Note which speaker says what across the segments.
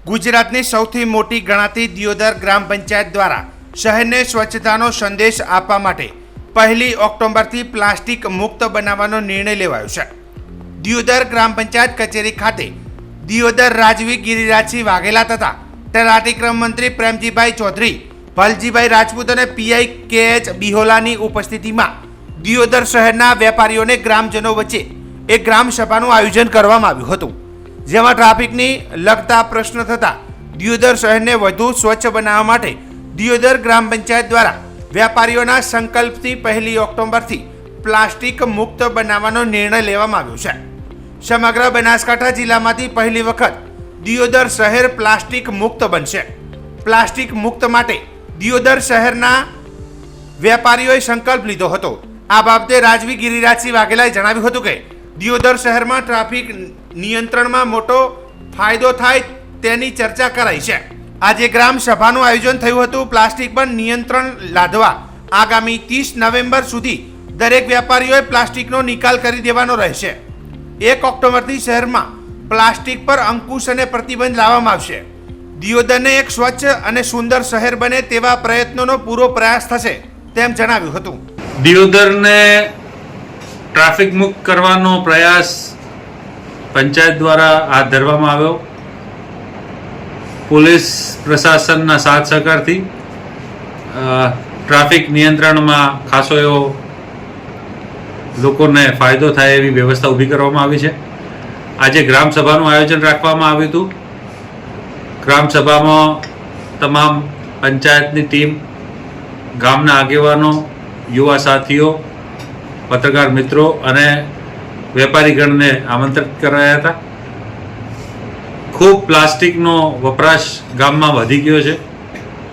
Speaker 1: ગુજરાતની સૌથી મોટી ગણાતી દિયોદર ગ્રામ પંચાયત દ્વારા શહેરને સ્વચ્છતાનો સંદેશ આપવા માટે 1 ઓક્ટોબરથી પ્લાસ્ટિક મુક્ત બનાવવાનો નિર્ણય લેવાયો છે. દિયોદર ગ્રામ પંચાયત કચેરી ખાતે દિયોદર રાજવી ગિરિરાજસિંહ વાઘેલા તથા તલાટી ક્રમ મંત્રી પ્રેમજીભાઈ ચૌધરી, ભલજીભાઈ રાજપૂત અને પીઆઈ કે.એચ. બિહોલાની ઉપસ્થિતિમાં દિયોદર શહેરના વેપારીઓને ગ્રામજનો વચ્ચે એક ગ્રામ સભાનું આયોજન કરવામાં આવ્યું હતું, જેમાં ટ્રાફિકની લગતા પ્રશ્ન થતા દિયોદર શહેરને વધુ સ્વચ્છ બનાવવા માટે દિયોદર ગ્રામ પંચાયત દ્વારા વેપારીઓના સંકલ્પથી 1 ઓક્ટોબરથી પ્લાસ્ટિક મુક્ત બનાવવાનો નિર્ણય લેવામાં આવ્યો છે. સમગ્ર બનાસકાંઠા જિલ્લામાંથી પહેલી વખત દિયોદર શહેર પ્લાસ્ટિક મુક્ત બનશે. પ્લાસ્ટિક મુક્ત માટે દિયોદર શહેરના વેપારીઓએ સંકલ્પ લીધો હતો. આ બાબતે રાજવી ગિરિરાજસિંહ વાઘેલાએ જણાવ્યું હતું કે દિયોદર શહેરમાં ટ્રાફિક નિયંત્રણમાં મોટો ફાયદો થાય તેની ચર્ચા કરાઈ છે. આજે ગ્રામ સભાનું આયોજન થયું હતું. પ્લાસ્ટિક પર નિયંત્રણ લાદવા આગામી 30 નવેમ્બર સુધી દરેક વેપારીઓએ પ્લાસ્ટિકનો નિકાલ કરી દેવાનો રહેશે. 1 ઓક્ટોબરથી શહેરમાં પ્લાસ્ટિક પર અંકુશ અને પ્રતિબંધ લાવવામાં આવશે. દિયોદરને એક સ્વચ્છ અને સુંદર શહેર બને તેવા પ્રયત્નોનો પૂરો પ્રયાસ થશે તેમ જણાવ્યું હતું.
Speaker 2: દિયોદરને ટ્રાફિક મુક્ત કરવાનો પ્રયાસ પંચાયત દ્વારા હાથ ધરવામાં આવ્યો. પોલીસ પ્રશાસનના સાથ સહકારથી ટ્રાફિક નિયંત્રણમાં ખાસો એવો લોકોને ફાયદો થાય એવી વ્યવસ્થા ઊભી કરવામાં આવી છે. આજે ગ્રામ સભાનું આયોજન રાખવામાં આવ્યું હતું. ગ્રામ સભામાં તમામ પંચાયતની ટીમ, ગામના આગેવાનો, યુવા સાથીઓ, પત્રકાર મિત્રો અને વેપારીગણને આમંત્રિત કરાયા હતા. ખૂબ પ્લાસ્ટિકનો વપરાશ ગામમાં વધી ગયો છે,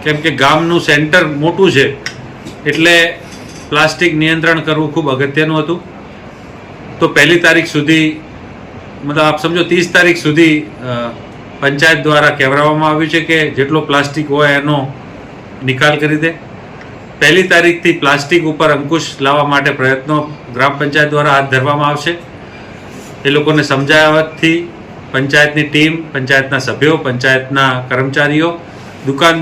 Speaker 2: કેમ કે ગામનું સેન્ટર મોટું છે એટલે પ્લાસ્ટિક નિયંત્રણ કરવું ખૂબ અગત્યનું હતું. તો 1 તારીખ સુધી, મતલબ આપ સમજો 30 તારીખ સુધી પંચાયત દ્વારા કહેવામાં આવ્યું છે કે જેટલો પ્લાસ્ટિક હોય એનો નિકાલ કરી દે. 1 તારીખથી પ્લાસ્ટિક ઉપર અંકુશ લાવવા માટે પ્રયત્નો ગ્રામ પંચાયત દ્વારા હાથ ધરવામાં આવશે. એ લોકોને સમજાવવાથી પંચાયતની ટીમ, પંચાયતના સભ્યો, પંચાયતના કર્મચારીઓ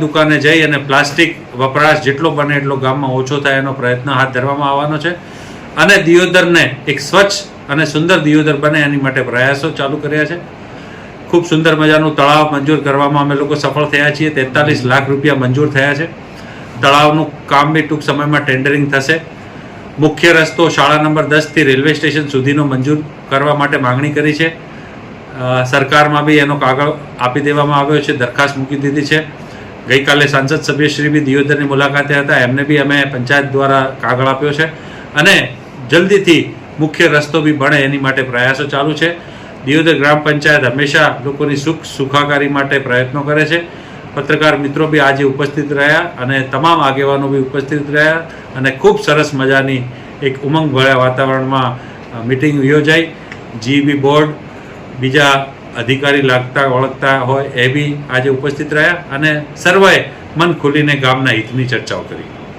Speaker 2: દુકાને જઈ અને પ્લાસ્ટિક વપરાશ જેટલો બને એટલો ગામમાં ઓછો થાય એનો પ્રયત્ન હાથ ધરવામાં આવવાનો છે. અને દિયોદરને એક સ્વચ્છ અને સુંદર દિયોદર બને એની માટે પ્રયાસો ચાલુ કર્યા છે. ખૂબ સુંદર મજાનું તળાવ મંજૂર કરવામાં અમે લોકો સફળ થયા છીએ. 43 લાખ રૂપિયા મંજૂર થયા છે. તળાવનું કામ બી ટૂંક સમયમાં ટેન્ડરિંગ થશે. મુખ્ય રસ્તો શાળા નંબર 10 થી રેલવે સ્ટેશન સુધીનો મંજૂર કરવા માટે માંગણી કરી છે. સરકારમાં બી એનો કાગળ આપી દેવામાં આવ્યો છે, દરખાસ્ત મૂકી દીધી છે. ગઈકાલે સાંસદ સભ્યશ્રી બી દિયોદરની મુલાકાતે હતા, એમને બી અમે પંચાયત દ્વારા કાગળ આપ્યો છે અને જલ્દીથી મુખ્ય રસ્તો બી બને એની માટે પ્રયાસો ચાલુ છે. દિયોદર ગ્રામ પંચાયત હંમેશા લોકોની સુખાકારી માટે પ્રયત્નો કરે છે. પત્રકાર મિત્રો બી આજે ઉપસ્થિત રહ્યા અને તમામ આગેવાનો બી ઉપસ્થિત રહ્યા અને ખૂબ સરસ મજાની એક ઉમંગભર્યા વાતાવરણમાં મિટિંગ યોજાઈ. જીબી બોર્ડ, બીજા અધિકારી લાગતા ઓળખતા હોય એ બી આજે ઉપસ્થિત રહ્યા અને સર્વે મન ખોલીને ગામના હિતની ચર્ચાઓ કરી.